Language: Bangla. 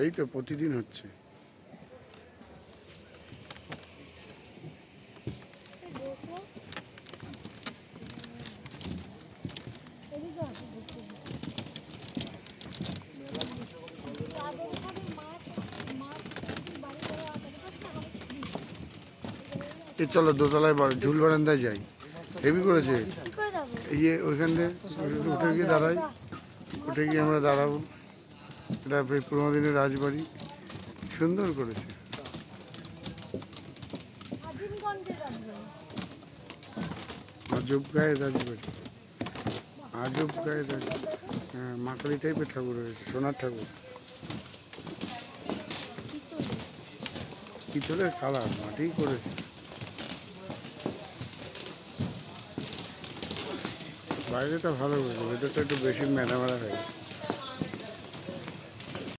এই তো প্রতিদিন হচ্ছে। চলো দোতলায় ঝুল বারান্দায় যাই। হেভি করেছে এই যে ওইখান থেকে উঠে গিয়ে দাঁড়াই, উঠে গিয়ে আমরা দাঁড়াবো। এটা পুরোনো দিনের রাজবাড়ি, সুন্দর করেছে। আজব গায়ের রাজবাড়ি, আজব গায়ের রাজবাড়ি। হ্যাঁ, মাকালি টাইপের ঠাকুর রয়েছে, সোনার ঠাকুর, পিতলের কালার, মাটি করেছে। বাইরেটা ভালো করেছে, ভেতরটা একটু বেশি মেলা মেলা হয়েছে।